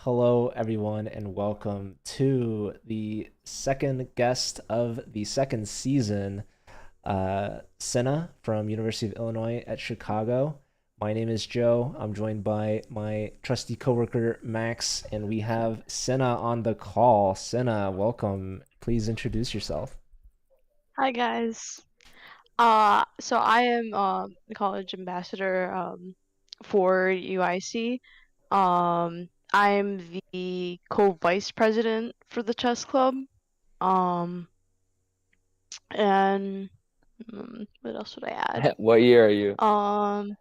Hello, everyone, and welcome to the second guest of the second season, Senna from University of Illinois at Chicago. My name is Joe. I'm joined by my trusty coworker Max, and we have Senna on the call. Senna, welcome. Please introduce yourself. Hi guys. So I am the college ambassador for UIC. I'm the co-vice president for the chess club. Um, and what else would I add? What year are you? Um,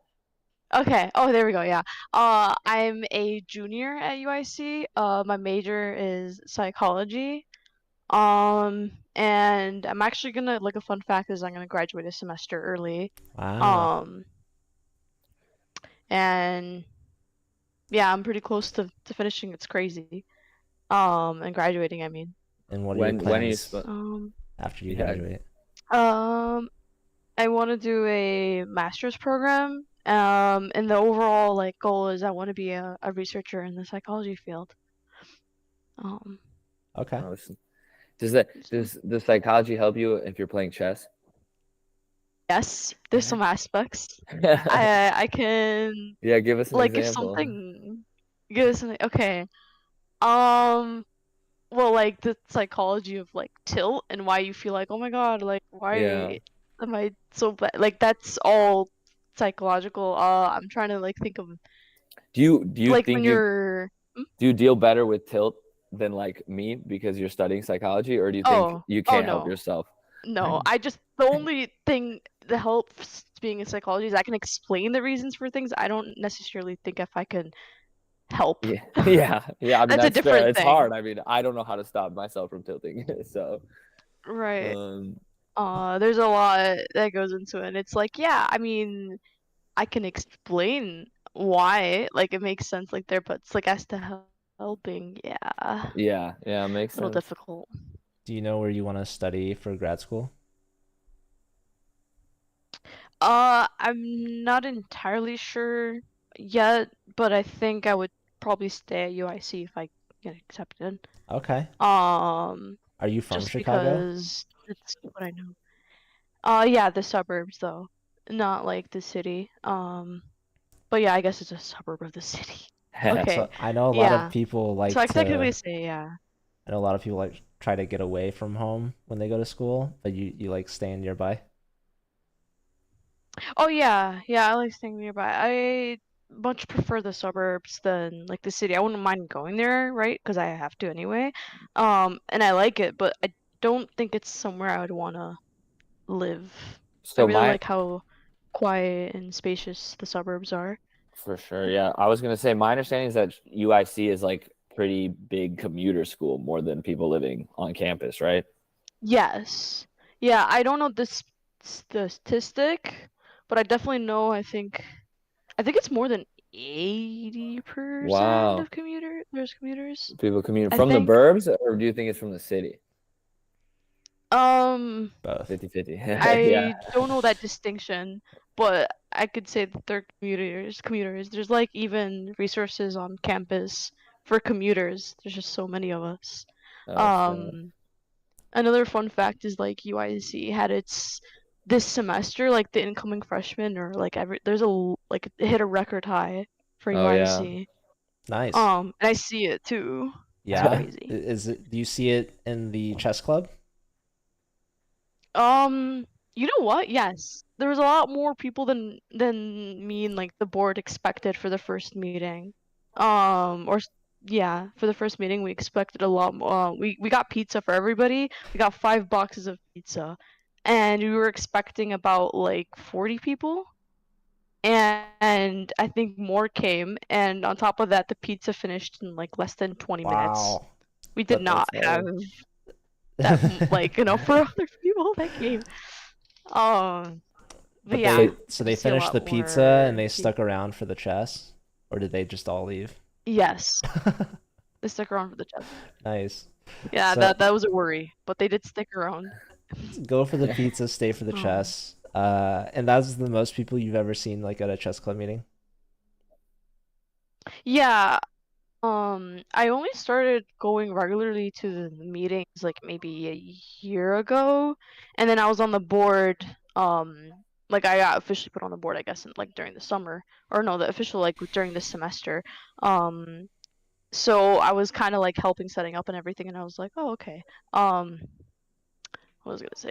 okay. Oh, there we go. Yeah. I'm a junior at UIC. My major is psychology. And I'm actually gonna, like, a fun fact is I'm gonna graduate a semester early. Wow. Um, and yeah, I'm pretty close to finishing. It's crazy. And graduating, I mean. And what are your When are you plans supposed? Um, after you Yeah, graduate? um, I want to do a master's program. And the overall like goal is I want to be a researcher in the psychology field. Um, Okay. oh, does that so does the psychology help you if you're playing chess? yes, there's some aspects. I can Yeah, give us an like if example. something gives something okay. Um, well, like the psychology of like tilt and why you feel like, oh my God, like Yeah. why am I so bad? Like that's all psychological. I'm trying to like think of Do you like when think you you're do you deal better with tilt than like me because you're studying psychology, or do you think oh you oh can't help no yourself? no I just the only thing that helps being in psychology is I can explain the reasons for things. I don't necessarily think if I can help. Yeah, yeah. I mean, That's a that's fair. different It's thing, hard. I mean, I don't know how to stop myself from tilting. So, right? um, There's a lot that goes into it. And it's like, yeah, I mean, I can explain why, like it makes sense like there, but it's like as to helping, yeah, a yeah, makes little sense. difficult. Do you know where you want to study for grad school? I'm not entirely sure yet, but I think I would probably stay at UIC if I get accepted. Okay. Um, Are you from just Chicago? because it's what I know. Yeah, the suburbs though, not like the city. But yeah, I guess it's a suburb of the city. Okay, So I know a lot of yeah. people So like I could technically to say yeah. I know a lot of people like try to get away from home when they go to school, but you like staying nearby. Oh yeah, yeah, I like staying nearby. I much prefer the suburbs than like the city. I wouldn't mind going there, right? Because I have to anyway. And I like it, but I don't think it's somewhere I would want to live. I So really my like how quiet and spacious the suburbs are. For sure, yeah. I was gonna say my understanding is that UIC is like pretty big commuter school more than people living on campus, right? Yes. Yeah, I don't know this the statistic, but I definitely know I think it's more than 80% Wow. of there's commuters. People commuting I from the think. burbs, or do you think it's from the city? Um, Both. 50-50. Yeah. I don't know that distinction, but I could say that they're commuters. There's like even resources on campus for commuters. There's just so many of us. Oh, so Um, Another fun fact is like UIC had its this semester, like the incoming freshmen or like there's like it hit a record high for oh yeah. UIC. Nice. And I see it too. It's Yeah. crazy. Is it, do you see it in the chess club? You know what? Yes. There was a lot more people than me and like the board expected for the first meeting. Or yeah, for the first meeting we expected a lot more. We got pizza for everybody. We got 5 boxes of pizza, and we were expecting about like 40 people. And I think more came, and on top of that, the pizza finished in like less than 20 minutes. Wow. We did That not That's have hard. that like for other people that came. Um, but But yeah, so I they just see a finished lot the pizza and more they people. stuck around for the chess, or did they just all leave? Yes, they stuck around for the chess. Nice. Yeah, So that was a worry, but they did stick around. go for the pizza, stay for the Um, chess. And that's the most people you've ever seen like at a chess club meeting. yeah. I only started going regularly to the meetings like maybe a year ago, and then I was on the board. Like I got officially put on the board, I guess, like during the summer, or no, the official like during the semester. So I was kind of like helping setting up and everything, and I was like, oh, okay. What was I gonna say?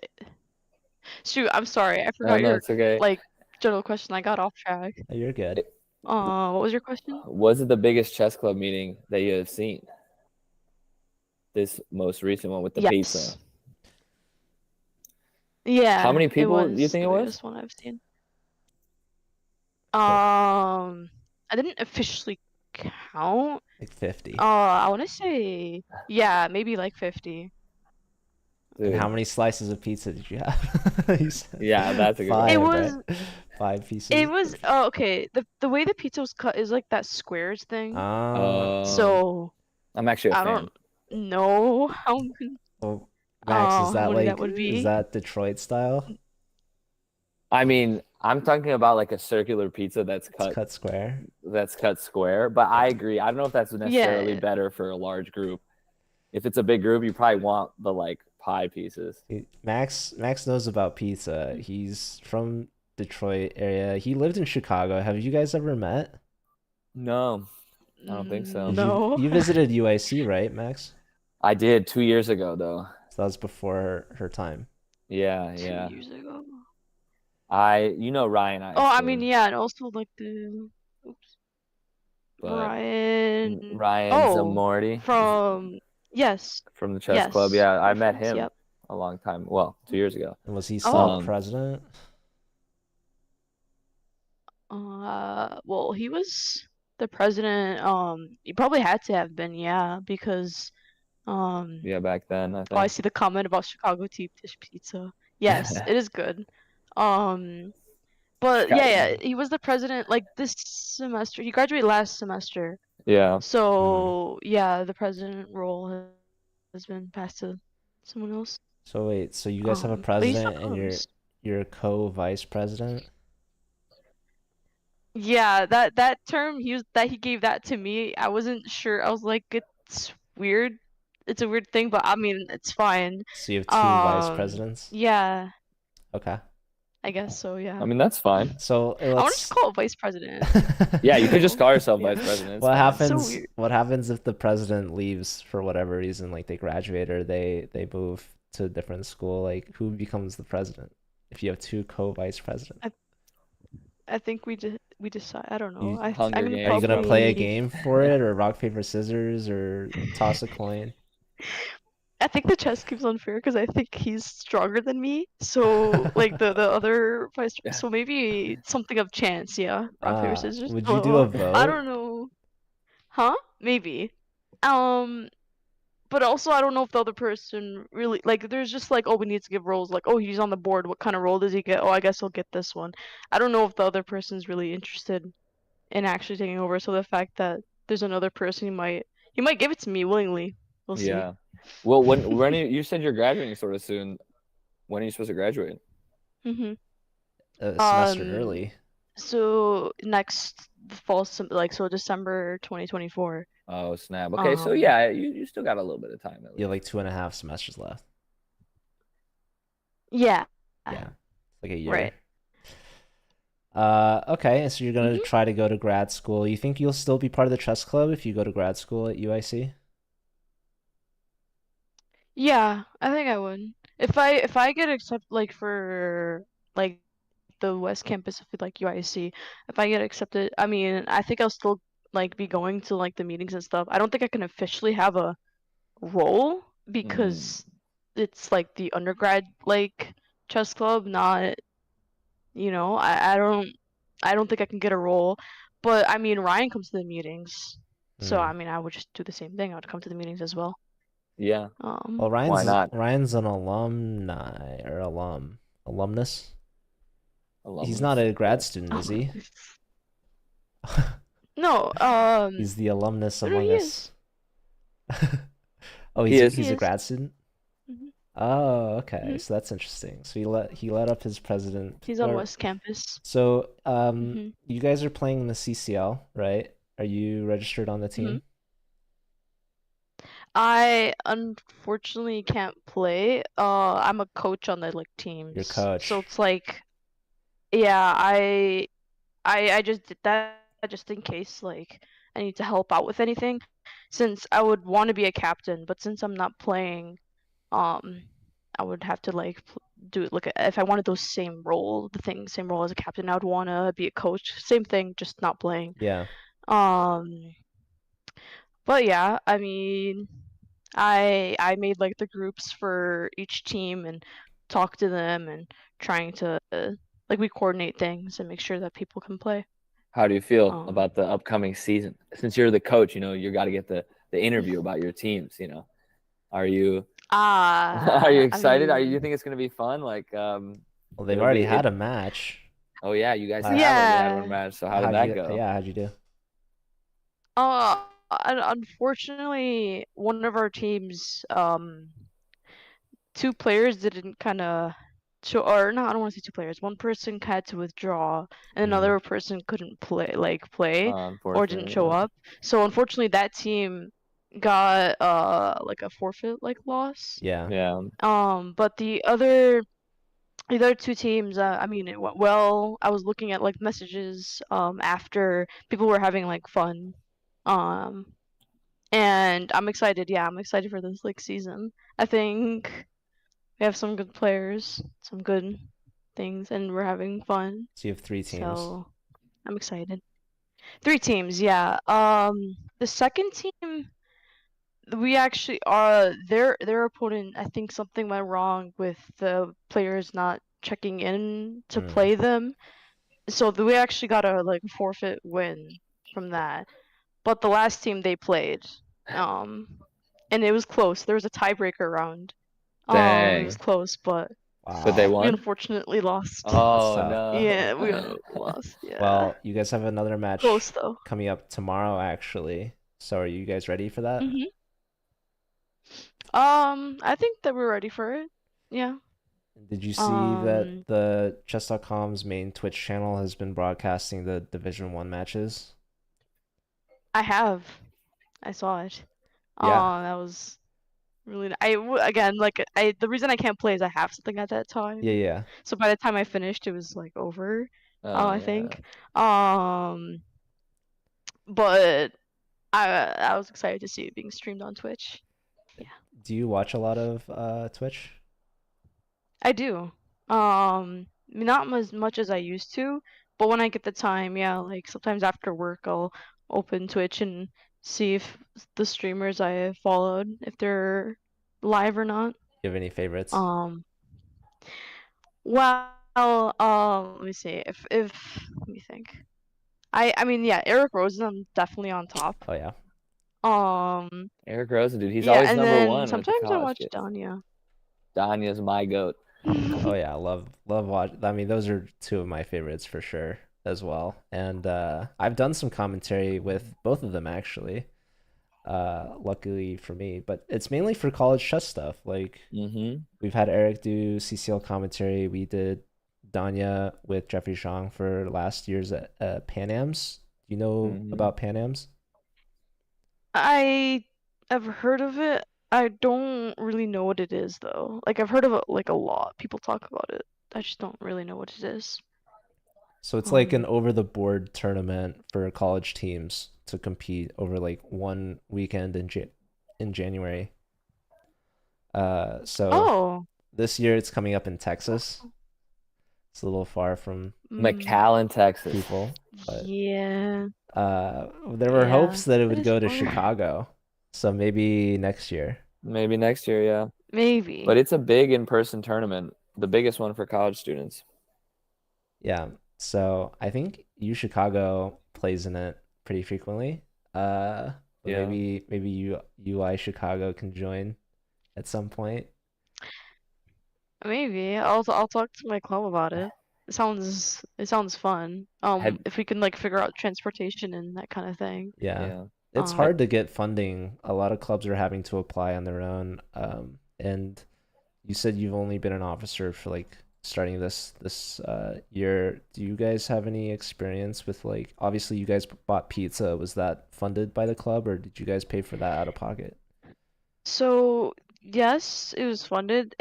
Shoot, I'm sorry, I No, forgot no, your it's okay. like general question. I got off track. You're good. What was your question? Was it the biggest chess club meeting that you have seen? This most recent one with the pizza. Yes. Yeah, How many it people do you was think the it was? biggest one I've seen. I didn't officially count. Like 50. I want to say, yeah, maybe like 50. And Dude. how many slices of pizza did you have? You said Yeah, that's a good five, It one. was, right? 5 pieces. it was, oh, okay. The way the pizza was cut is like that squares thing. So I'm actually a I fan. don't know how Well, Max, is that how many like that would be. is that Detroit style? I mean, I'm talking about like a circular pizza that's It's cut cut square. square, but I agree. I don't know if that's necessarily Yeah. better for a large group. If it's a big group, you probably want the like pie pieces. Max knows about pizza. He's from Detroit area. He lived in Chicago. Have you guys ever met? No, I don't think so. No. You visited UIC, right, Max? I did 2 years ago though. So that was before her time. Yeah, 2 yeah. years ago. You know Ryan, I Oh, I assume, mean, yeah, and also like the but Ryan. Ryan Oh, Zamorty from yes, from the chess club. yes, Yeah, I we're met friends, him yep. a long time. Well, 2 years ago. And was he still Oh. president? Well, he was the president. He probably had to have been, yeah, because Yeah, back then, I oh, I think. see the comment about Chicago deep dish pizza. Yes, it is good. But yeah, he was the president like this semester. He graduated last semester. Yeah. So yeah, the president role has been passed to someone else. So wait, so you guys have a But he's not president and close. you're a co-vice president? Yeah, that term he gave that to me. I wasn't sure. I was like, it's weird. It's a weird thing, but I mean, it's fine. So you have two vice presidents? Yeah, Okay. I guess so. Yeah. I mean, that's fine. So I want to let's just call it vice president. Yeah, you could just call yourself Yeah. vice president. It's What fine. happens? So weird. What happens if the president leaves for whatever reason, like they graduate or they move to a different school? Like who becomes the president if you have two co-vice presidents? I think we decide. I don't know. Hunger I mean, Games. Are you gonna play a probably. game for it, or rock paper scissors, or toss a coin? I think the chess game's unfair because I think he's stronger than me. So like the other vice. Yeah. So maybe something of chance. Yeah. Rock paper scissors. Would you do a I vote? don't know. Huh? Maybe. But also I don't know if the other person really like. There's just like, oh, we need to give roles. Like, oh, he's on the board. What kind of role does he get? Oh, I guess he'll get this one. I don't know if the other person's really interested in actually taking over. So the fact that there's another person, he might give it to me willingly. We'll see. Yeah. Well, when you said you're graduating sort of soon, when are you supposed to graduate? Mm-hmm. A semester early. So next fall, like so December 2024. Oh, snap. Okay, so yeah, you still got a little bit of time at You have least. like 2.5 semesters left. Yeah. Yeah, like a year. Right. Okay, so you're gonna try to go to grad school. You think you'll still be part of the chess club if you go to grad school at UIC? Yeah, I think I would. If I get accepted like for like the West Campus of like UIC, if I get accepted, I mean, I think I'll still like be going to like the meetings and stuff. I don't think I can officially have a role because it's like the undergrad like chess club, not I don't think I can get a role. But I mean, Ryan comes to the meetings. So I mean, I would just do the same thing. I would come to the meetings as well. Yeah. Well, Why not? Ryan's an alumni or alumnus. He's Alumnus. not a grad student, is he? No, He's the alumnus no, among he us. Oh, He is. he's He a is. grad student? Mhm. Oh, okay. Mhm. So that's interesting. So he let up his president. He's on or- West Campus. So Mhm. you guys are playing the CCL, right? Are you registered on the team? I unfortunately can't play. I'm a coach on the like Your teams. coach. So it's like, yeah, I just did that just in case like I need to help out with anything, since I would want to be a captain, but since I'm not playing, um, I would have to like do it like if I wanted those same role as a captain, I would want to be a coach. Same thing, just not playing. Yeah. Um, but yeah, I mean, I made like the groups for each team and talk to them and trying to like we coordinate things and make sure that people can play. How do you feel Um, about the upcoming season? Since you're the coach, you got to get the interview about your teams. Are you are you I excited? You mean, think it's gonna be fun? Well, they've it'll already be had it. a match. Oh yeah, you guys Last. have already had one yeah. match. So how did that go? How'd you do? Unfortunately, one of our teams, two players didn't kind of show, or no, I don't want to say two players. One person had to withdraw, and Mm. another person couldn't play, or didn't Unfortunately, show yeah. up. So unfortunately, that team got like a forfeit like loss. Yeah. Yeah. But the other two teams, I mean, it went well. I was looking at like messages after people were having like fun. Um, and I'm excited. Yeah, I'm excited for this like season. I think we have some good players, some good things, and we're having fun. So you have 3 teams. So I'm excited. Three teams, yeah. The second team, we actually their opponent. I think something went wrong with the players not checking in to Mm. play them. So we actually got a like forfeit win from that. But the last team they played, um, and it was close. There was a tiebreaker round. It was Dang. close, but But they Wow. we won? unfortunately lost. That's Oh tough. Yeah, we no. lost. Yeah. Well, you guys have another Close match though. coming up tomorrow, actually. So are you guys ready for that? Mhm. I think that we're ready for it. Yeah. Did you see that Um, the chess.com's main Twitch channel has been broadcasting the Division 1 matches? I have. I saw it. Yeah. That was really. Again, like the reason I can't play is I have something at that time. Yeah, yeah. So by the time I finished, it was like over. Oh I yeah. think. Um, but I was excited to see it being streamed on Twitch. Yeah, Do you watch a lot of Twitch? I do. Not as much as I used to, but when I get the time, yeah, like sometimes after work, I'll open Twitch and see if the streamers I followed, if they're live or not. You have any favorites? Um, well, let me see. If let me think. I mean, yeah, Eric Rosen definitely on top. Oh yeah. Eric Rosen, dude, he's Yeah, always and number then one with the sometimes I college watch kids. Danya. Danya's my goat. Oh yeah, love watch. I mean, those are two of my favorites for sure as well. And I've done some commentary with both of them actually. Luckily for me, but it's mainly for college chess stuff. Like Mm-hmm. we've had Eric do CCL commentary. We did Danya with Jeffrey Zhang for last year's Pan Ams. Do you know Mm-hmm. about Pan Ams? I have heard of it. I don't really know what it is though. Like I've heard of it like a lot. People talk about it. I just don't really know what it is. So it's like an Um, over-the-board tournament for college teams to compete over like one weekend in January. So oh, this year it's coming up in Texas. It's a little far from McAllen, Texas. people, but yeah, there were yeah, hopes that it that would is go to far. Chicago. So maybe next year. Maybe next year, yeah. Maybe. But it's a big in-person tournament, the biggest one for college students. Yeah. So I think U Chicago plays in it pretty frequently. But Yeah. maybe UI Chicago can join at some point. Maybe. I'll talk to my club about it. It sounds fun. Have If we can like figure out transportation and that kind of thing. Yeah. yeah. It's Um, hard to get funding. A lot of clubs are having to apply on their own. And you said you've only been an officer for like starting this year. Do you guys have any experience with like obviously you guys bought pizza. Was that funded by the club or did you guys pay for that out of pocket? So yes, it was funded.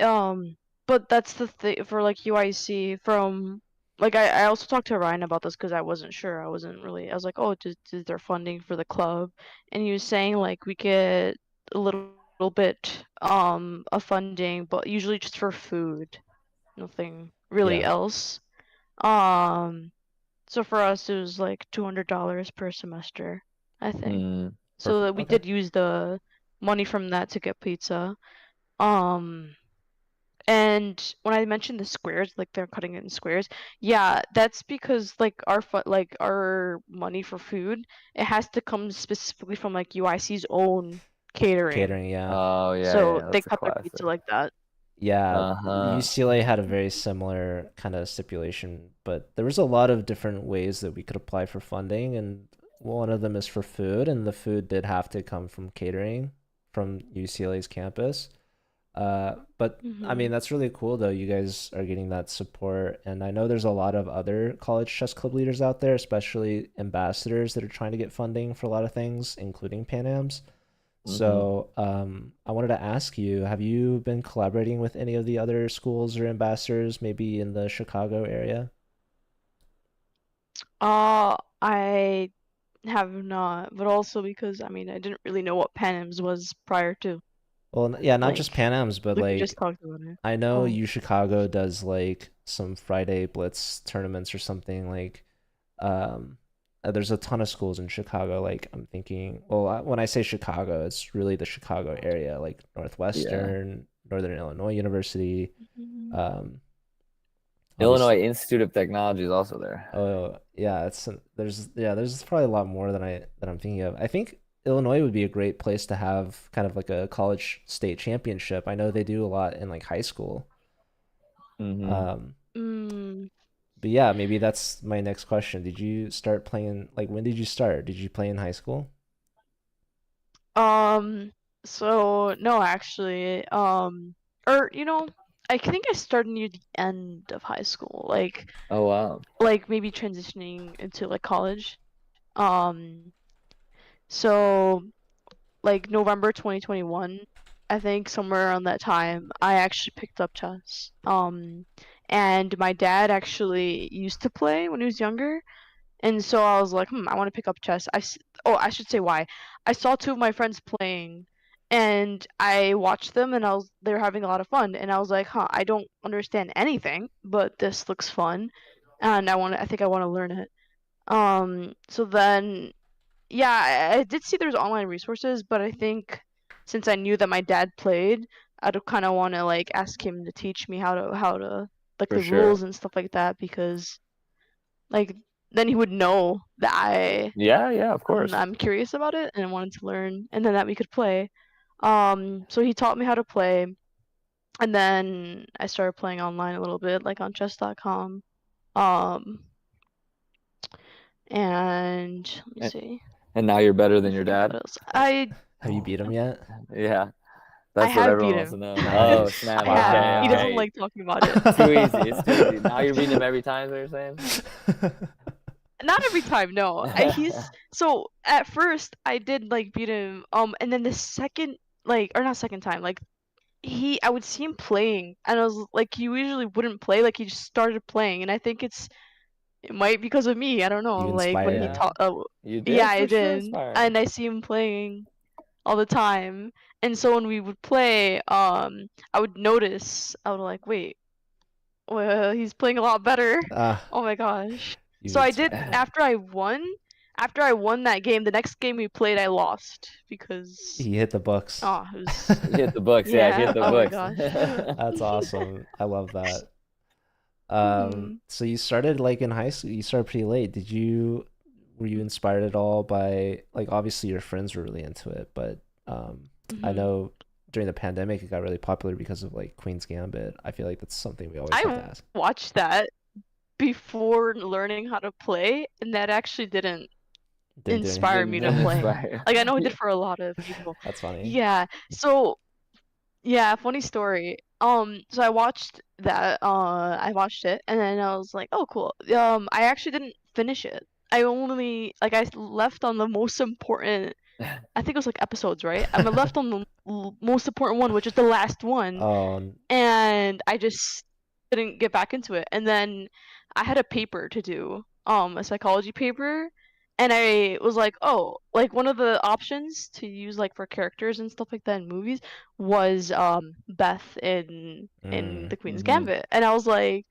But that's the thing for like UIC from like I also talked to Ryan about this because I wasn't sure. I was like, oh, is there funding for the club? And he was saying like we get a little bit of funding, but usually just for food, nothing really Yeah. else. Um, so for us it was like $200 per semester, I think. Mm, So Perfect. that we Okay. did use the money from that to get pizza. Um, and when I mentioned the squares, like they're cutting it in squares, yeah, that's because like our money for food, it has to come specifically from like UIC's own catering. Catering, yeah. oh So yeah, they that's a cut their pizza classic. like that. Yeah, Uh-huh. UCLA had a very similar kind of stipulation, but there was a lot of different ways that we could apply for funding, and one of them is for food, and the food did have to come from catering from UCLA's campus. But I mean, Mm-hmm. that's really cool though. You guys are getting that support, and I know there's a lot of other college chess club leaders out there, especially ambassadors that are trying to get funding for a lot of things, including Pan Am's. Mm-hmm. So, I wanted to ask you, have you been collaborating with any of the other schools or ambassadors, maybe in the Chicago area? I have not, but also because I mean I didn't really know what Panems was prior to. Well, yeah, not just Like Pan Am's, but we just like talked about it. I know Oh. U Chicago does like some Friday Blitz tournaments or something like um there's a ton of schools in Chicago. Like I'm thinking, well, when I say Chicago, it's really the Chicago area, like Yeah. Northwestern, Northern Illinois University, Mhm. um obviously. Illinois Institute of Technology is also there. Oh yeah, there's probably a lot more than I'm thinking of. I think Illinois would be a great place to have kind of like a college state championship. I know they do a lot in like high school. Mm-hmm. Um, Mm, but yeah, maybe that's my next question. Did you start playing, like when did you start? Did you play in high school? um, so no, actually, or I think I started near the end of high school, Oh wow. like maybe transitioning into like college. Um, so like November 2021, I think somewhere around that time, I actually picked up chess. And my dad actually used to play when he was younger. And so I was like, I want to pick up chess. Oh, I should say why. I saw two of my friends playing, and I watched them, and they were having a lot of fun. And I was like, I don't understand anything, but this looks fun, and I think I want to learn it. So then, yeah, I did see there's online resources, but I think since I knew that my dad played, I'd kind of want to like ask him to teach me how to like For the sure. rules and stuff like that because like then he would know that Yeah, yeah, of course. I'm curious about it and wanted to learn, and then that we could play. So he taught me how to play, and then I started playing online a little bit, like on chess.com. Um, and let me And, see. and now you're better I than your forget what dad? else. I Have you beat him yet? Yeah. I That's what have beat everyone wants to him. know. Oh, Nice. snap. I have. Okay, He doesn't Wow. okay. like talking about it. Too easy. It's too easy. Now you're beating him every time, is what you're saying? Not every time, no. He's so at first I did like beat him, and then the second like or not second time, like I would see him playing, and I was like, he usually wouldn't play, like he just started playing, and I think it might because of me. I don't know, You like when inspired he him. Yeah. taught. Oh, You yeah, did I for sure did, inspire him. and I see him playing all the time, and so when we would play, I would notice. I would like, wait, well, he's playing a lot better. Ah, Oh my gosh. you've So I did inspired him. after I won that game, the next game we played I lost because He hit the books. it was He hit the books. Yeah, he yeah, hit the oh my books. gosh. That's awesome. I love that. Mhm. So you started like in high school, you started pretty late. Were you inspired at all by like obviously your friends were really into it, but I Mhm. know during the pandemic it got really popular because of like Queen's Gambit. I feel like that's something we always have to I ask. watched that before learning how to play, and that actually didn't Didn't do inspire anything. me to Didn't play. inspire. Like I know it Yeah. did for a lot of people. That's funny. Yeah. So yeah, funny story. So I watched it and then I was like, oh cool. I actually didn't finish it. I only like I left on the most important I think it was like episodes, right? I left on the most important one, which is the last one. Oh, And I just didn't get back into it. And then I had a paper to do, a psychology paper, and I was like, oh, like one of the options to use like for characters and stuff like that in movies was Beth in The Queen's Mhm. Gambit. And I was like,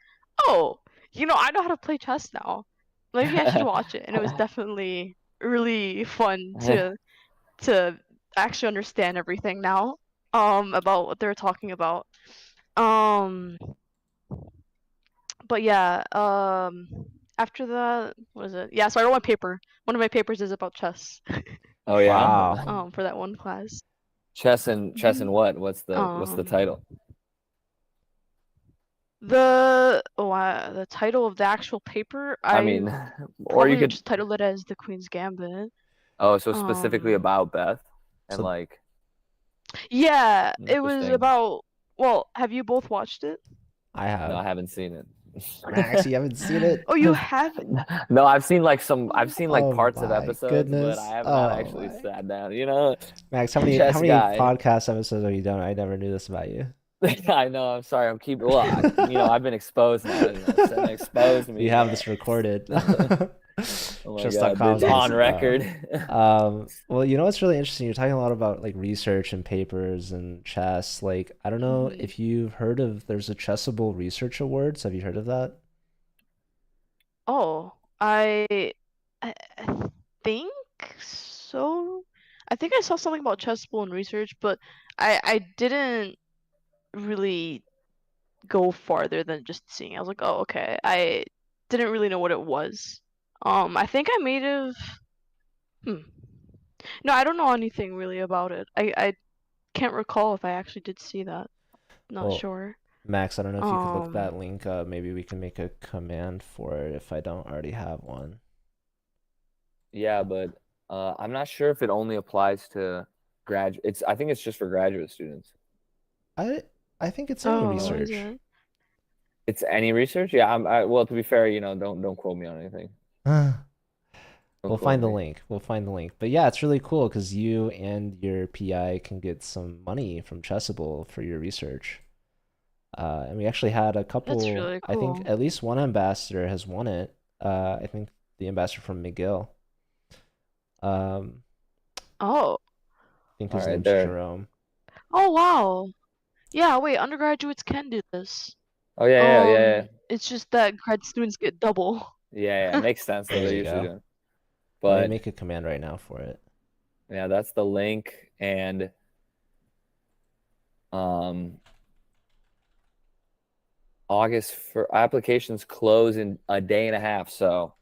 oh, I know how to play chess now. Maybe I should watch it. And it was definitely really fun to actually understand everything now about what they're talking about. Um, but yeah, after that, what is it? Yeah, so I wrote my paper. One of my papers is about chess. Oh yeah. wow. For that one class. Chess and Mhm. what? What's the Um, title? the title of the actual paper, I mean, I or you probably could. just titled it as The Queen's Gambit. Oh, so specifically about Beth and So like Yeah, it was interesting. about. Well, have you both watched it? I No, I have. haven't seen it. Max, you haven't seen it? Oh, you haven't? No, I've seen like Oh parts of my episodes, but I goodness. have not Oh actually my. sat down. Max, how Chess many guy. podcast episodes have you done? I never knew this about you. I know. I'm sorry. I'm keeping. Well, I've been exposed now. Senna exposed We me. have this recorded. Oh my God, Chess.com it's is on record. well, what's really interesting? You're talking a lot about like research and papers and chess. Like, I don't know Mhm. if you've heard of there's a Chessable Research Awards. Have you heard of that? Oh, I think so. I think I saw something about chessable and research, but I didn't really go farther than just seeing. I was like, oh, okay. I didn't really know what it was. I think I may have. Hmm. No, I don't know anything really about it. I can't recall if I actually did see that. Not Well, sure. Max, I don't know if you could look Um. that link up. Maybe we can make a command for it if I don't already have one. Yeah, but I'm not sure if it only applies to graduate. I think it's just for graduate students. I I think it's any Oh, is research. it? It's any research? Yeah, well, to be fair, don't quote me on anything. Don't We'll quote find the me. link. We'll find the link. But yeah, it's really cool because you and your PI can get some money from Chessable for your research. And we actually had a That's couple, really I think cool. at least one ambassador has won it. I think the ambassador from McGill. Um, Oh. I think All his right, name's there. Jerome. Oh, wow. Yeah, wait, undergraduates can do this. Oh yeah. It's just that grad students get double. Yeah. It makes sense though. There They you usually go. do. Let me But make a command right now for it. yeah, that's the link. And um August for applications close in a day and a half. So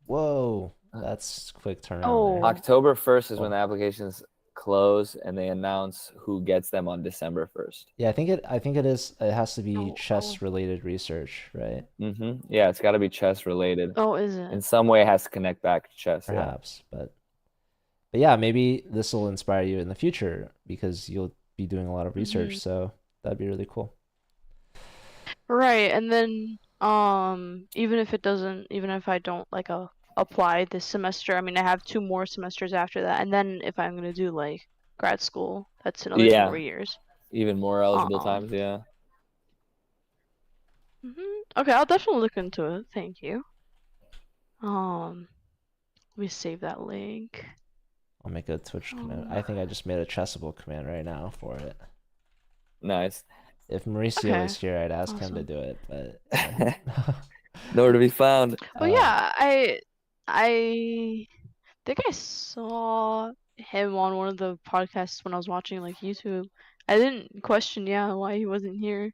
Whoa, that's quick turnaround there. Oh. October 1st is when Oh. the applications close and they announce who gets them on December 1st. Yeah, I think it is. It has to be Oh, chess related research, right? Yeah, it's got to be chess related. oh, is In it? some way, it has to connect back to chess. Yeah. Perhaps, but yeah, maybe this will inspire you in the future because you'll be doing a lot of research. Mhm. So that'd be really cool. Right, and then even if I don't like apply this semester, I mean I have 2 more semesters after that, and then if I'm gonna do like grad school, that's another 4 years. Even more eligible Um, times. Yeah. okay, I'll definitely look into it. Thank you. Let me save that link. I'll make a Twitch command. I think I just made a Chessable command right now for it. Nice. If Mauricio Okay, was here, I'd ask him to awesome. do it, but Nowhere to be found. But yeah, I think I saw him on one of the podcasts when I was watching like YouTube. I didn't question, why he wasn't here.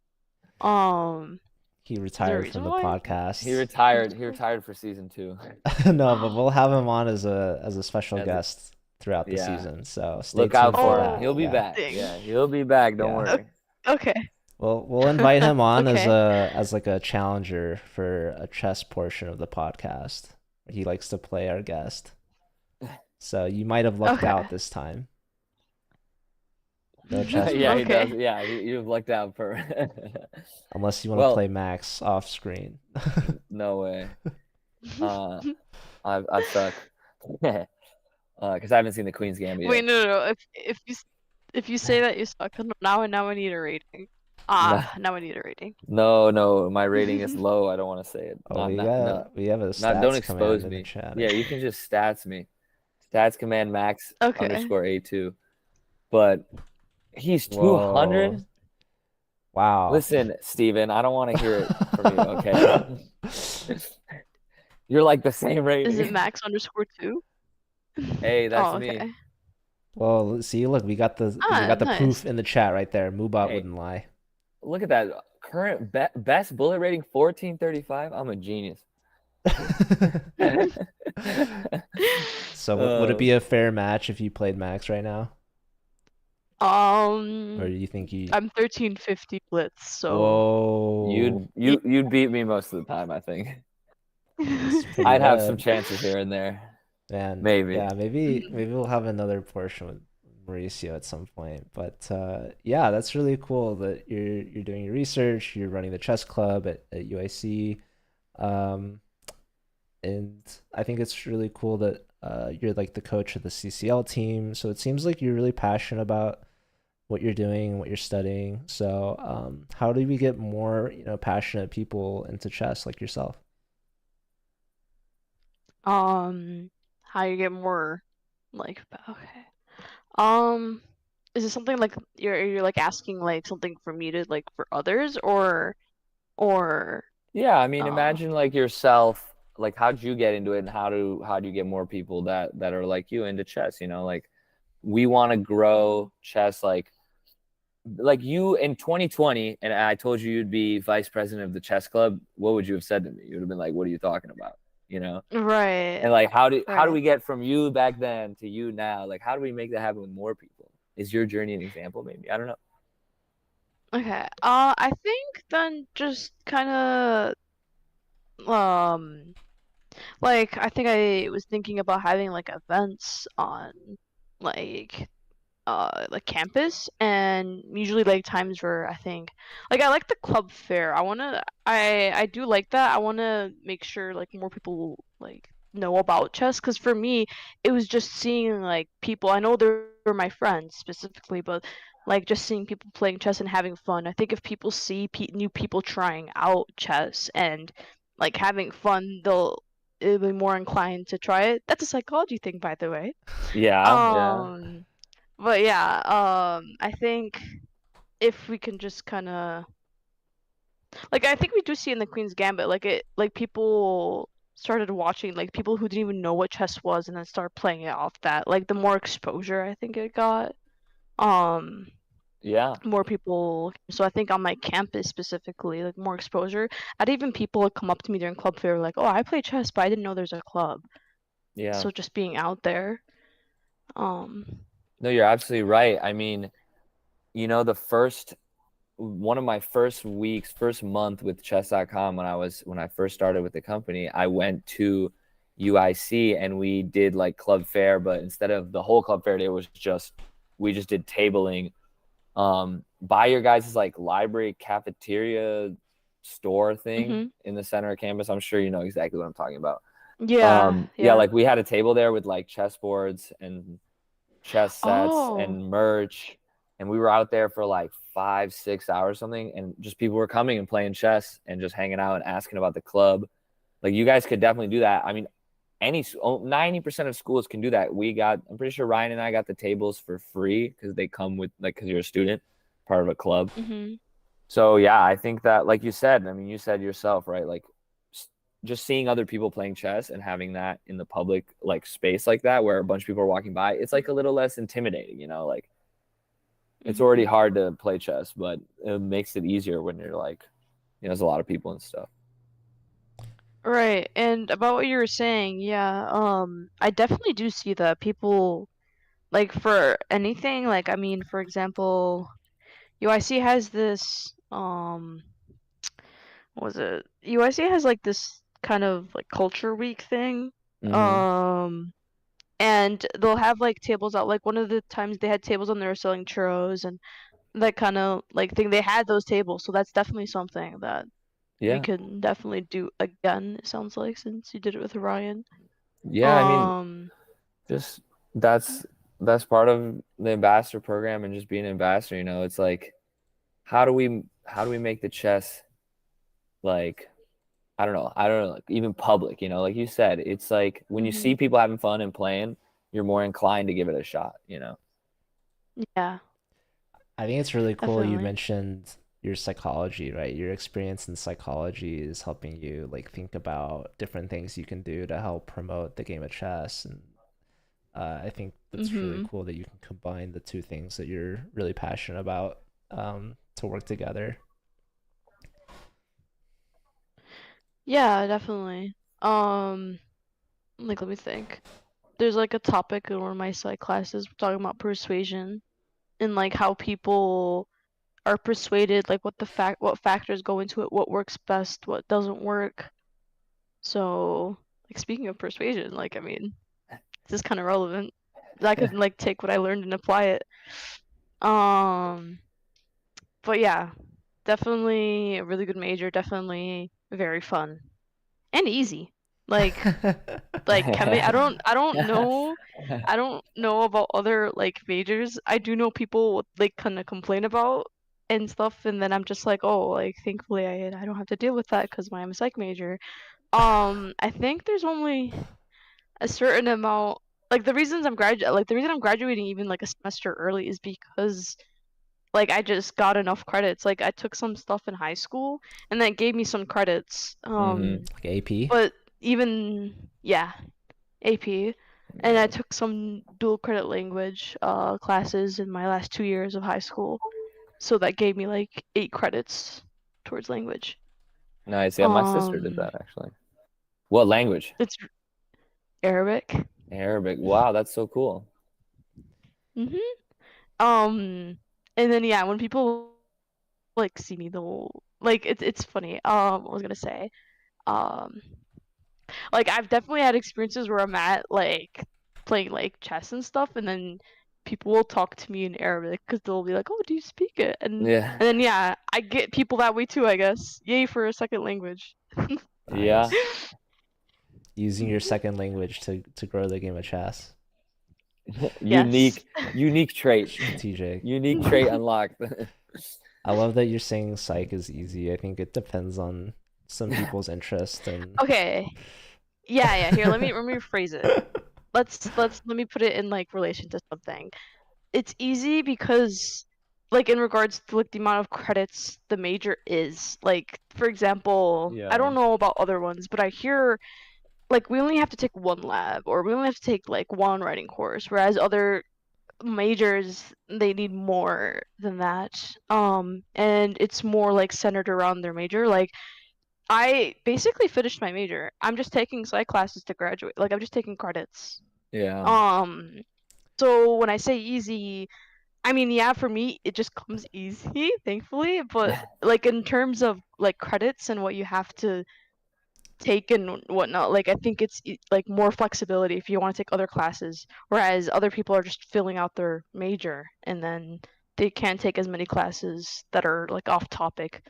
he Is there a retired reason from the why? podcast. He retired. He retired for season 2. No, but we'll have him on as a special As a- guest throughout the Yeah. season. So stay Look tuned out for that. him. He'll be Yeah. back. Dang. Yeah, he'll be back. Don't Yeah. worry. Okay. We'll invite him on Okay. as like a challenger for a chess portion of the podcast. He likes to play our guest. So you might have lucked Okay. out this time. No chess. Yeah, he Okay. does. Yeah, you've lucked out for. Unless you want to play Max off screen. No way. I suck. Because I haven't seen the Queen's Gambit Wait, yet. no. If you say that you suck, now I need a rating. No, Now I need a rating. no, my rating is low. I don't want to say it. Oh, No, we have a don't stats command expose in the me. chat. Yeah, you can just stats me. Stats command max Okay. underscore A2. But he's Whoa. 200. Wow. Listen, Steven, I don't want to hear it from you, okay? You're like the same Is it rating. max underscore 2? Hey, that's Oh, me. okay. Well, see, look, we got the Nice. proof in the chat right there. Moobot Hey, wouldn't lie. look at that. Current best bullet rating 1435. I'm a genius. So would it Uh, be a fair match if you played Max right now? Or do you think you I'm 1350 blitz, so Whoa. you'd beat me most of the time, I think. That's pretty I'd have some good. chances here and there. Man, Maybe. yeah, maybe we'll have another portion with Mauricio at some point. But yeah, that's really cool that you're doing your research, you're running the chess club at UIC. Um, and I think it's really cool that you're like the coach of the CCL team. So it seems like you're really passionate about what you're doing and what you're studying. So how do we get more, passionate people into chess like yourself? how you get more like okay. Um, is it something like you're like asking like something for me to like for others or Yeah, I mean, uh imagine like yourself, like how'd you get into it and how do you get more people that are like you into chess, Like we want to grow chess like you in 2020 and I told you you'd be vice president of the chess club, what would you have said to me? You would have been like, "What are you talking about?" right, And like how do right. we get from you back then to you now? Like how do we make that happen with more people? Is your journey an example maybe? I don't know. Okay. I think then just kind of like I think I was thinking about having like events on like like campus and usually like times where I think like I like the club fair. I do like that. I want to make sure like more people like know about chess because for me it was just seeing like people. I know they're my friends specifically, but like just seeing people playing chess and having fun. I think if people see new people trying out chess and like having fun, they'll be more inclined to try it. That's a psychology thing, by the way. Yeah. Um, but yeah, I think if we can just kind of like I think we do see in the Queen's Gambit like people started watching like people who didn't even know what chess was and then start playing it off that like the more exposure I think it got um Yeah. more people so I think on my campus specifically like more exposure and even people would come up to me during club fair like oh I play chess but I didn't know there's a club Yeah. so just being out there um No, you're absolutely right. I mean, the first one of my first month with chess.com when I first started with the company, I went to UIC and we did like club fair, but instead of the whole club fair day, we just did tabling by your guys' like library cafeteria store thing mhm. in the center of campus. I'm sure you know exactly what I'm talking about. Yeah, Yeah, yeah. like we had a table there with like chessboards and chess sets Oh. and merch, and we were out there for like 5-6 hours or something, and just people were coming and playing chess and just hanging out and asking about the club. Like you guys could definitely do that. I mean, 90% of schools can do that. I'm pretty sure Ryan and I got the tables for free because they come with like because you're a student, part of a club. Mhm. So yeah, I think that like you said, I mean, you said yourself, right? Like just seeing other people playing chess and having that in the public like space like that where a bunch of people are walking by, it's like a little less intimidating, like it's already Mhm. hard to play chess, but it makes it easier when you're like, there's a lot of people and stuff. Right. And about what you were saying, yeah, I definitely do see that people like for anything, like I mean, for example, UIC has this what was it? UIC has like this kind of like culture week thing. Mm-hmm. Um and they'll have like tables out like one of the times they had tables on there selling churros and that kind of like thing they had those tables, so that's definitely something that we Yeah. can definitely do again, it sounds like, since you did it with Ryan. Yeah. I mean, Um, just that's best part of the ambassador program and just being an ambassador, you know, it's like how do we make the chess like I don't know, like even public, you know, like you said, it's like when you see Hmm. people having fun and playing, you're more inclined to give it a shot, you know. Yeah, I think it's really cool you definitely. mentioned your psychology, right? Your experience in psychology is helping you like think about different things you can do to help promote the game of chess. And I think that's really Hmm. cool that you can combine the two things that you're really passionate about to work together. Yeah, definitely. Um, like let me think. There's like a topic in one of my psych classes talking about persuasion and like how people are persuaded, like what factors go into it, what works best, what doesn't work. So, like speaking of persuasion, like I mean, this is kind of relevant. I could like take what I learned and apply it. Um, but yeah, definitely a really good major, definitely very fun and easy. Like chemi I don't know about other like majors. I do know people like kind of complain about and stuff, and then I'm just like, oh, like thankfully I don't have to deal with that because I'm a psych major. I think there's only a certain amount, like the reason I'm graduating even like a semester early is because like I just got enough credits. Like I took some stuff in high school and that gave me some credits. Hmm. Like AP. But even yeah, AP, and I Yeah. took some dual credit language classes in my last 2 years of high school. So that gave me like 8 credits towards language. Nice. Yeah, my sister did Um, that actually. What language? it's Arabic. Arabic. Wow, that's so cool. Mhm. Um, and then yeah, when people like see me, they'll like it's funny. What was I gonna say? Um, like I've definitely had experiences where I'm at like playing like chess and stuff, and then people will talk to me in Arabic because they'll be like, "Oh, do you speak it?" Yeah. And then yeah, I get people that way too, I guess. Yay for a second language. Yeah. Nice. Using your second language to grow the game of chess. Yes. Unique trait. Strategic. Unique trait unlocked. I love that you're saying psych is easy. I think it depends on some people's interest and Okay. Yeah, yeah. Here, let me rephrase it. Let me put it in like relation to something. It's easy because like in regards to like the amount of credits the major is. Like for example, I Yeah. don't know about other ones, but I hear like we only have to take one lab or we only have to take like one writing course, whereas other majors they need more than that. And it's more like centered around their major. Like I basically finished my major. I'm just taking psych classes to graduate. Like I'm just taking credits. Yeah. Um, so when I say easy, I mean, yeah, for me, it just comes easy, thankfully. But like in terms of like credits and what you have to take and whatnot, like I think it's like more flexibility if you want to take other classes, whereas other people are just filling out their major and then they can't take as many classes that are like off topic,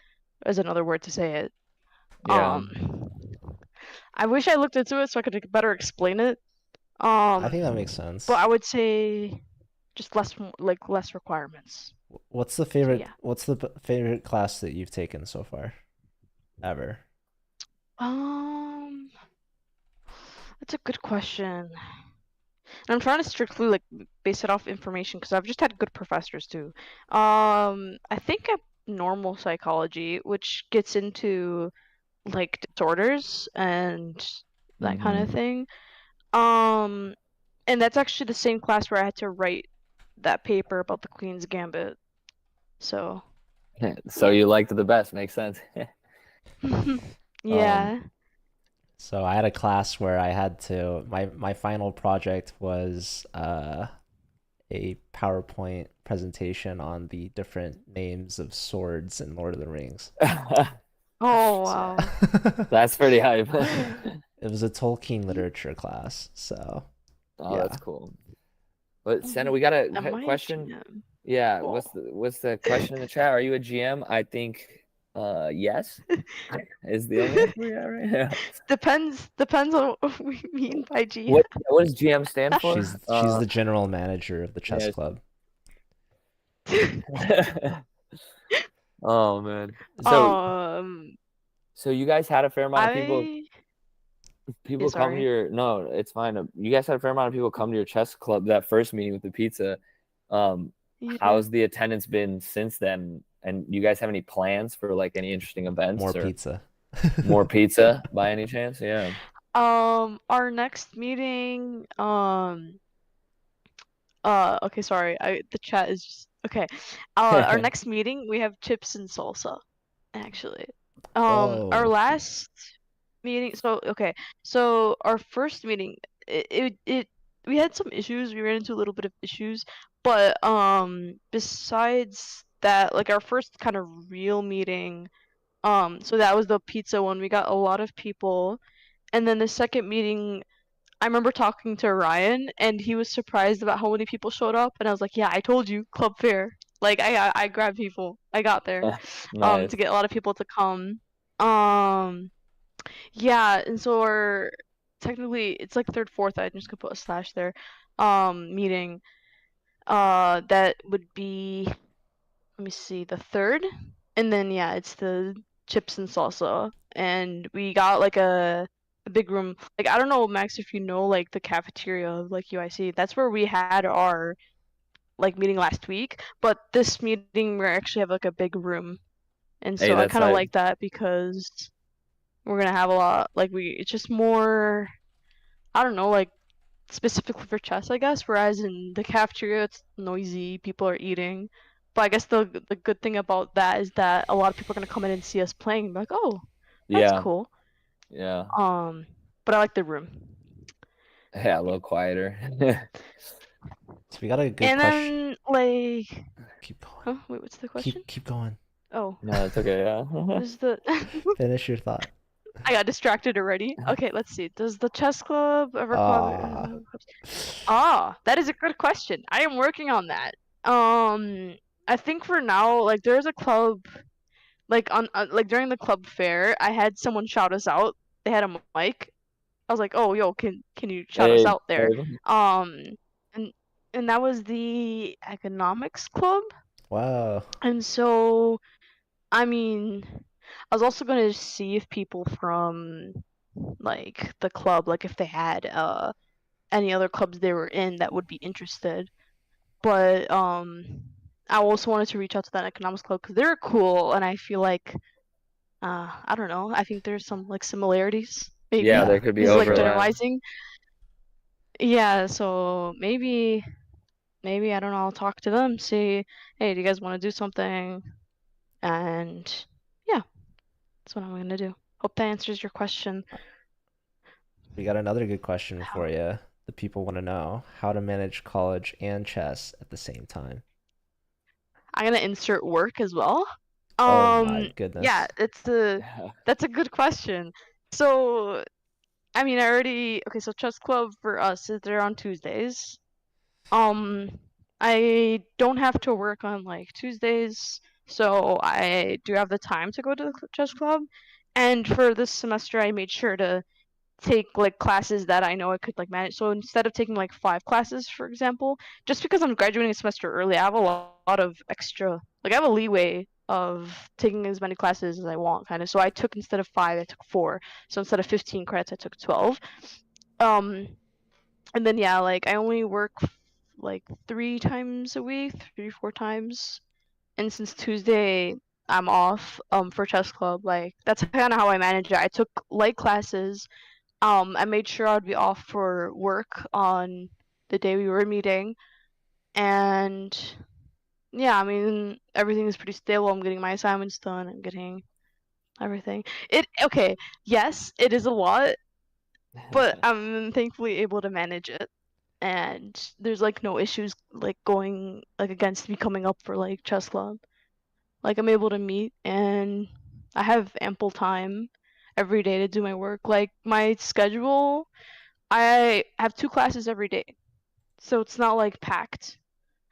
as another word to say it. Yeah. Um, I wish I looked into it so I could better explain it. I think that Um, makes but sense. I would say just less requirements. So yeah. What's the favorite class that you've taken so far ever? Um, that's a good question. And I'm trying to strictly like base it off information because I've just had good professors too. I think normal psychology, which gets into like disorders and that kind of Hmm. thing. Um, and that's actually the same class where I had to write that paper about the Queen's Gambit. So, So yeah. you liked it the best, makes sense. Um, Yeah. So I had a class where I had to my final project was a PowerPoint presentation on the different names of swords in Lord of the Rings. Oh, So wow. that's pretty hype. it was a Tolkien literature class. So Oh, that's yeah. cool. But Senna, Mhm. we got Am a I a question. GM? Yeah, Well, what's the question in the chat? Are you a GM? I think Yes, is the only answer we got right now. Depends on what we mean by GM. What does GM stand for? She's the general manager of the chess yeah. club. Oh man. So so you guys had a fair amount of people come to sorry. your no, it's fine. You guys had a fair amount of people come to your chess club that first meeting with the pizza. Yeah. How's the attendance been since then? And you guys have any plans for like any interesting events More or pizza. more pizza by any chance? Yeah. Our next meeting, okay, sorry, the chat is just okay. Our next meeting, we have chips and salsa, actually. Our Whoa. last meeting, so our first meeting, we had some issues. We ran into a little bit of issues, but besides that, like our first kind of real meeting, so that was the pizza one. We got a lot of people, and then the second meeting, I remember talking to Ryan, and he was surprised about how many people showed up, and I was like, "Yeah, I told you, club fair." Like I grabbed people. I got there, Nice. to get a lot of people to come. Yeah, and so our technically it's like third, fourth. I just could put a slash there. Meeting. That would be, let me see, the third, and then yeah, it's the chips and salsa, and we got like a big room. Like I don't know, Max, if you know like the cafeteria of like UIC. That's where we had our like meeting last week, but this meeting we actually have like a big room, and Hey, so I that's kind of like like that because we're gonna have a lot. Like it's just more. I don't know, like specifically for chess, I guess. Whereas in the cafeteria, it's noisy, people are eating. But I guess the good thing about that is that a lot of people are gonna come in and see us playing and be like, oh, that's yeah. cool. Yeah. But I like the room. Yeah, a little quieter. So we got a good And question. then like, Keep going. huh? Wait, what's the question? Keep going. Oh, No, it's okay, yeah. what is the? Finish your thought. I got distracted already. Okay, let's see. Does the chess club ever Ah. that is a good question. I am working on that. I think for now, like there's a club, like on like during the club fair, I had someone shout us out. They had a mic. I was like, "Oh, yo, can you shout us Hey, out there?" hey. And that was the economics club. Wow. And so, I mean, I was also gonna see if people from like the club, like if they had any other clubs they were in that would be interested. But I also wanted to reach out to that economics club because they're cool, and I feel like I don't know. I think there's some like similarities. Maybe Yeah, Yeah. there could be this is like overlap. generalizing. Yeah, so maybe I don't know. I'll talk to them, see, hey, do you guys want to do something? And yeah, that's what I'm gonna do. Hope that answers your question. We got another good question How- for you. The people want to know how to manage college and chess at the same time. I'm gonna insert work as well. Oh my goodness. Yeah, that's a good question. So, I mean, okay, so chess club for us is there on Tuesdays. I don't have to work on like Tuesdays, so I do have the time to go to the chess club. And for this semester, I made sure to take like classes that I know I could like manage. So instead of taking like 5 classes, for example, just because I'm graduating a semester early, I have a lot of extra, like I have a leeway of taking as many classes as I want, kind of. So I took, instead of 5, I took 4. So instead of 15 credits, I took 12. And then yeah, like I only work like 3 times a week, 3, 4 times. And since Tuesday I'm off for chess club, like that's kind of how I manage it. I took light classes. I made sure I'd be off for work on the day we were meeting, and yeah, I mean everything is pretty stable. I'm getting my assignments done. I'm getting everything. Okay, yes, it is a lot, but I'm thankfully able to manage it. And there's like no issues like going like against me coming up for like chess club. Like I'm able to meet, and I have ample time every day to do my work. Like my schedule, I have 2 classes every day, so it's not like packed.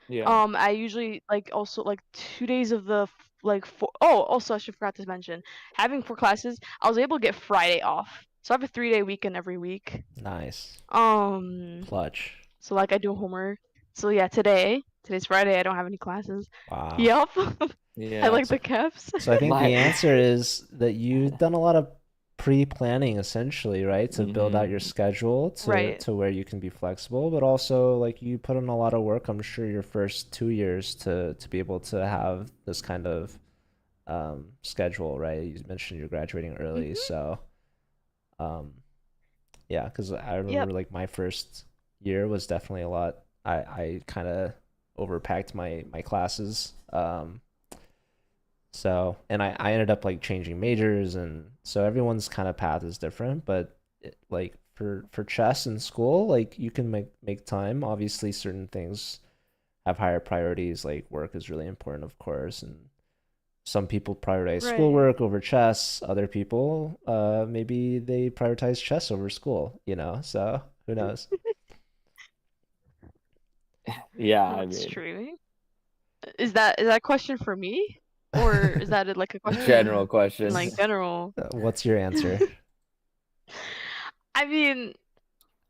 Yeah. I usually like also like 2 days of the like also I should forgot to mention, having 4 classes, I was able to get Friday off. So I have a 3-day weekend every week. Nice. Um, Clutch. so like I do homework. So yeah, today's Friday, I don't have any classes. Wow. Yup. I Yeah. like the caps. So I think My- the answer is that you've done a lot of pre-planning essentially, right? To build out your schedule Right. to where you can be flexible, but also like you put in a lot of work, I'm sure, your first 2 years to be able to have this kind of schedule, right? You mentioned you're graduating early, Mhm. so yeah, because I Yep. remember like my first year was definitely a lot. I kind of overpacked my classes. So, and I ended up like changing majors, and so everyone's kind of path is different, but like for chess in school, like you can make time. Obviously, certain things have higher priorities, like work is really important, of course, and some people prioritize Right. schoolwork over chess. Other people, maybe they prioritize chess over school, you know? So who knows? Yeah, I What's mean, streaming? Is that a question for me? Or is that like a question general in question. like general? What's your answer? I mean,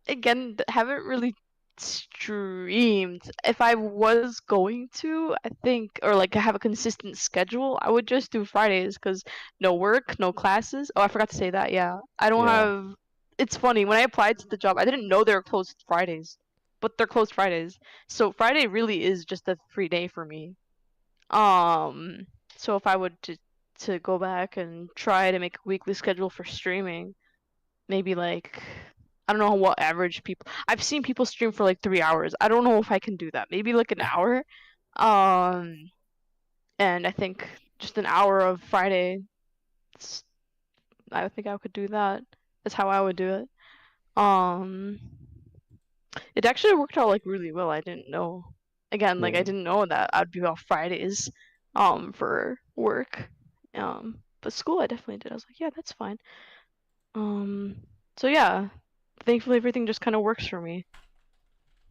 again, haven't really streamed. If I was going to, I think, or like have a consistent schedule, I would just do Fridays because no work, no classes. Oh, I forgot to say that. Yeah, I don't Yeah. have. It's funny when I applied to the job, I didn't know they were closed Fridays, but they're closed Fridays. So Friday really is just a free day for me. So if I would to go back and try to make a weekly schedule for streaming, maybe like I don't know what average people. I've seen people stream for like 3 hours. I don't know if I can do that. Maybe like an hour. Um, and I think just an hour of Friday. I think I could do that. That's how I would do it. Um, it actually worked out like really well. I didn't know. Again, like I Yeah. didn't know that I'd be off Fridays, for work. But school I definitely did. I was like, yeah, that's fine. Um, so yeah, thankfully everything just kind of works for me.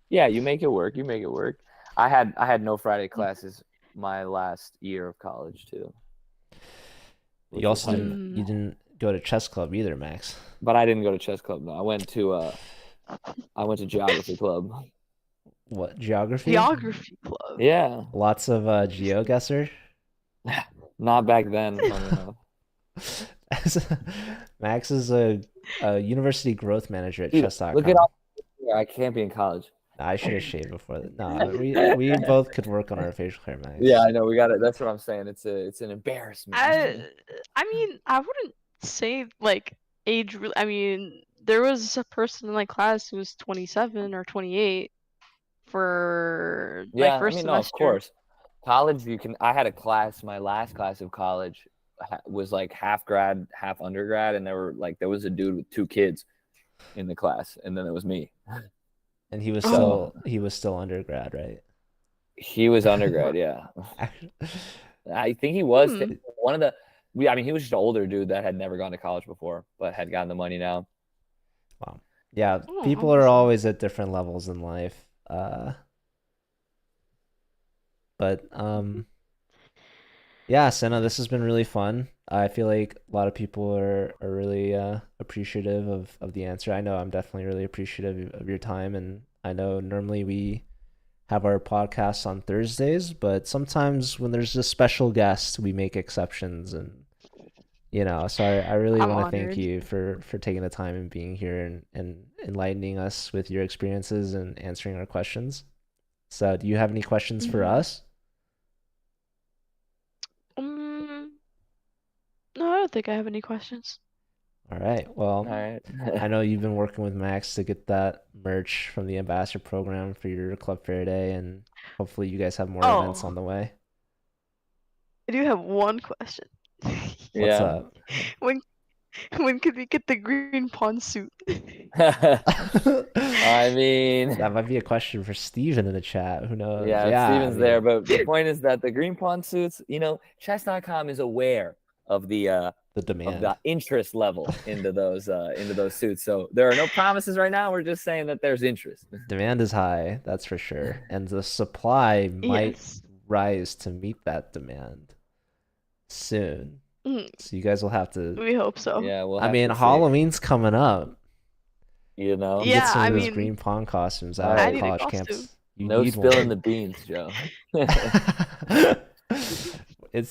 Yeah, you make it work. You make it work. I had no Friday classes my last year of college too. Which You was also hype. you didn't go to chess club either, Max. But I didn't go to chess club. No, I went to geography club. What, geography? Geography club. Yeah, Lots of GeoGuessr. not back then. Funny enough. Max is a university growth manager at Dude, chess.com. look at all. I can't be in college. I should have shaved before that. No, we both could work on our facial hair, Max. Yeah, I know. We got it. That's what I'm saying. It's an embarrassment. I mean, I wouldn't say like age. I mean, there was a person in my class who was 27 or 28 for my Yeah, I first mean, no, of semester. course. College, you can. I had a class. My last class of college was like half grad, half undergrad, and there was a dude with 2 kids in the class, and then it was me. And he was So- still undergrad, right? He was undergrad, yeah. I think he was Hmm. one of the. I mean, he was just an older dude that had never gone to college before, but had gotten the money now. Wow. Yeah, Oh, people are awesome. always at different levels in life. But yeah, Senna, this has been really fun. I feel like a lot of people are really appreciative of the answer. I know I'm definitely really appreciative of your time, and I know normally we have our podcasts on Thursdays, but sometimes when there's a special guest, we make exceptions, and so I really I'm want to thank honored. you for taking the time and being here and enlightening us with your experiences and answering our questions. So, do you have any questions for Mhm. us? No, I don't think I have any questions. All right. Well, All right. I know you've been working with Max to get that merch from the ambassador program for your Club Fair Day, and hopefully you guys have more events on the way. I do have one question. What's Yeah. up? When could we get the green pawn suit? I mean, That might be a question for Steven in the chat. Who knows? yeah, Yeah, Steven's there, but the point is that the green pawn suits, chess.com is aware of the of demand. the interest level into those suits. So there are no promises right now. We're just saying that there's interest. Demand is high, that's for sure. And the supply might Yes. rise to meet that demand. soon. Mhm. So you guys will have to. We hope so. Yeah, we'll I have mean, to see. Halloween's coming up. You know, You get Yeah, some I of those mean, green pond costumes out I at need a college costume. camps. You no need spilling one. the beans, Joe.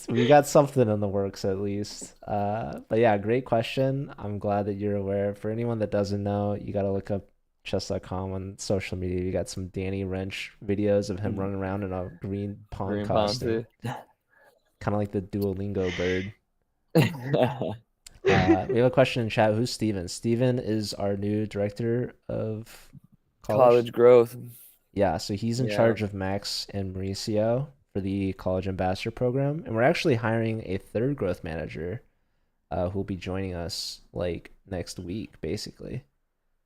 We got something in the works at least. But yeah, great question. I'm glad that you're aware. For anyone that doesn't know, you got to look up chess.com on social media. You got some Danny Wrench videos of him running around in a green pond Green costume, Ponzu. kind of like the Duolingo bird. We have a question in chat. Who's Steven? Steven is our new director of College growth. Yeah, so he's in Yeah. charge of Max and Mauricio for the college ambassador program, and we're actually hiring a third growth manager, who'll be joining us like next week, basically.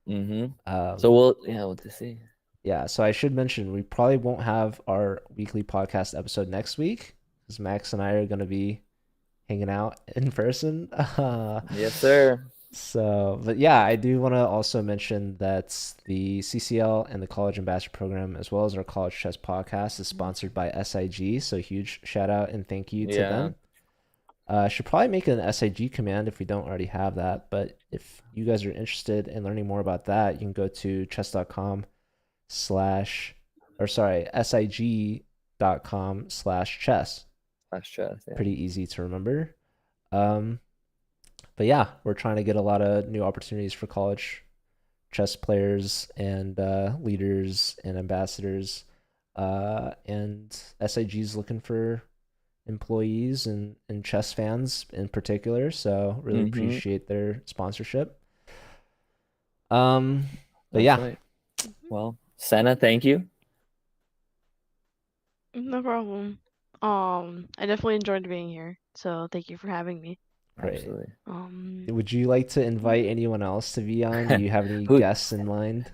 So we'll to see. Yeah, so I should mention we probably won't have our weekly podcast episode next week because Max and I are going to be hanging out in person. Yes, sir. So, but yeah, I do want to also mention that the CCL and the College Ambassador Program, as well as our College Chess Podcast, is sponsored by SIG. So, huge shout out and thank you to them. I should probably make an SIG command if we don't already have that. But if you guys are interested in learning more about that, you can go to chess.com SIG.com/chess. Chess, yeah. Pretty easy to remember. But yeah, we're trying to get a lot of new opportunities for college chess players and leaders and ambassadors. And SIG is looking for employees and chess fans in particular. So really appreciate their sponsorship. But That's yeah. Right. Well, Senna, thank you. No problem. I definitely enjoyed being here, so thank you for having me. Great. Absolutely. Would you like to invite anyone else to be on? Do you have any guests in mind?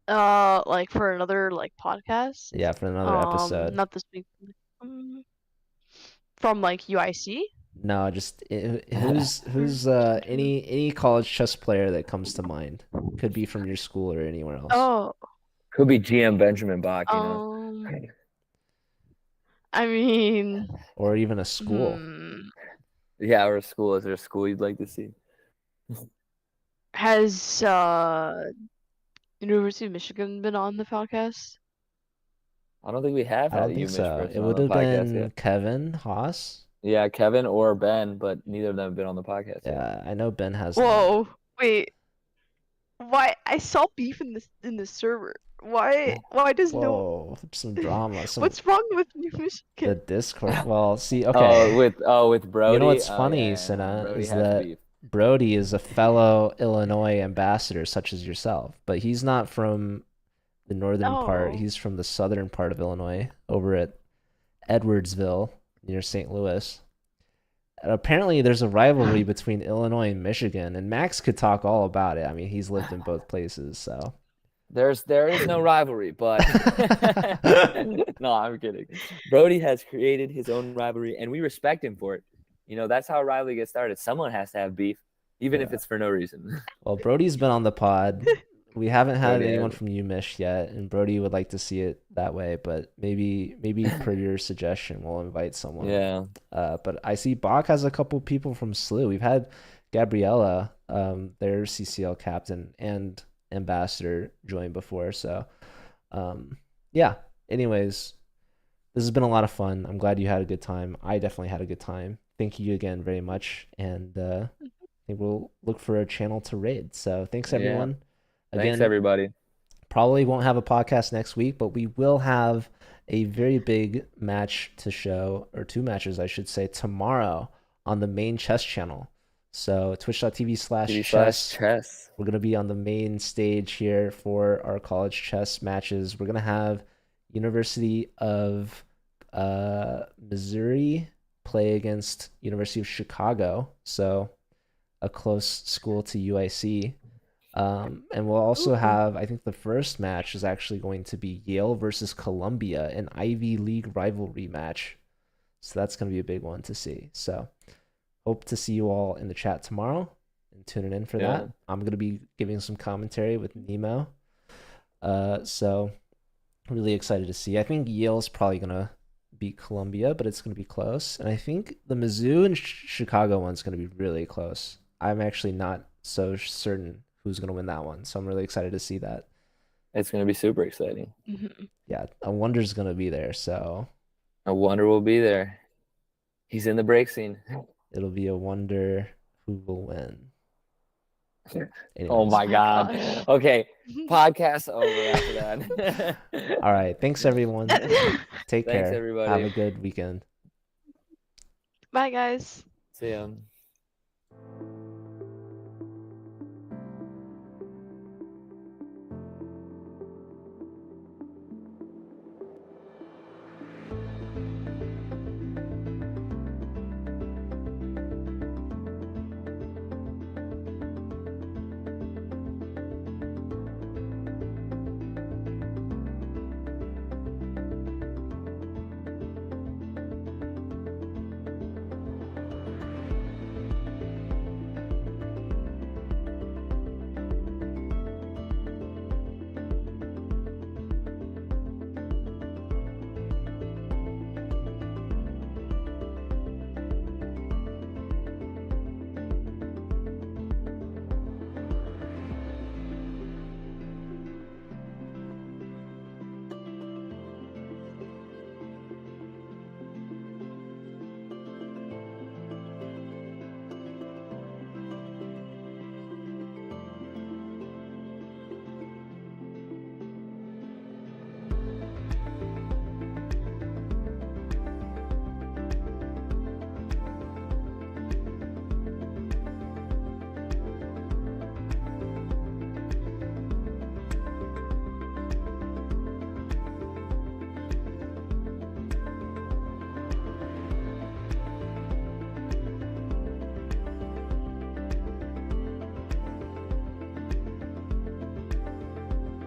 Like for another podcast? Yeah, for another episode. Not this week. From like UIC? No, just who's any college chess player that comes to mind. Could be from your school or anywhere else. Oh. Could be GM Benjamin Bach, you know. I mean, or even a school. Yeah, or a school. Is there a school you'd like to see? Has University of Michigan been on the podcast? I don't think we have I had don't a think UMich so. person It on would the have podcast been yet. Kevin Haas. Yeah, Kevin or Ben, but neither of them have been on the podcast yet. Yeah, I know Ben has. Whoa, wait. Why? I saw beef in the server. Why does some drama. What's wrong with New Michigan? The Discord. Well, see, okay. with Brody. You know what's funny, Senna, is that Brody is a fellow Illinois ambassador, such as yourself, but he's not from the northern part. He's from the southern part of Illinois, over at Edwardsville near St. Louis. And apparently, there's a rivalry between Illinois and Michigan, and Max could talk all about it. I mean, he's lived in both places, so. There is no rivalry, but no, I'm kidding. Brody has created his own rivalry, and we respect him for it. You know, that's how a rivalry gets started. Someone has to have beef, even if it's for no reason. Well, Brody's been on the pod. We haven't had anyone from UMich yet, and Brody would like to see it that way, but maybe per your suggestion, we'll invite someone. Yeah. But I see Bach has a couple people from SLU. We've had Gabriella, their CCL captain and ambassador, join before. So, yeah. Anyways, this has been a lot of fun. I'm glad you had a good time. I definitely had a good time. Thank you again very much, and I think we'll look for a channel to raid. So thanks everyone. Yeah. Thanks everybody. Probably won't have a podcast next week, but we will have a very big match to show, or two matches, I should say, tomorrow on the main chess channel. So twitch.tv/chess. We're going to be on the main stage here for our college chess matches. We're going to have University of Missouri play against University of Chicago. So a close school to UIC. And we'll also have, I think the first match is actually going to be Yale versus Columbia, an Ivy League rivalry match. So that's going to be a big one to see. So hope to see you all in the chat tomorrow and tuning in for that. I'm going to be giving some commentary with Nemo. So really excited to see. I think Yale's probably going to beat Columbia, but it's going to be close. And I think the Mizzou and Chicago one's going to be really close. I'm actually not so certain who's going to win that one, so I'm really excited to see that. It's going to be super exciting. Yeah, a Wonder's going to be there, so A Wonder will be there. He's in the break scene. it'll be a wonder who will win. Oh Anyways. my God. gosh. Okay, podcast over after that. All right, thanks everyone. Take Thanks, care. everybody. Have a good weekend. Bye, guys. See ya.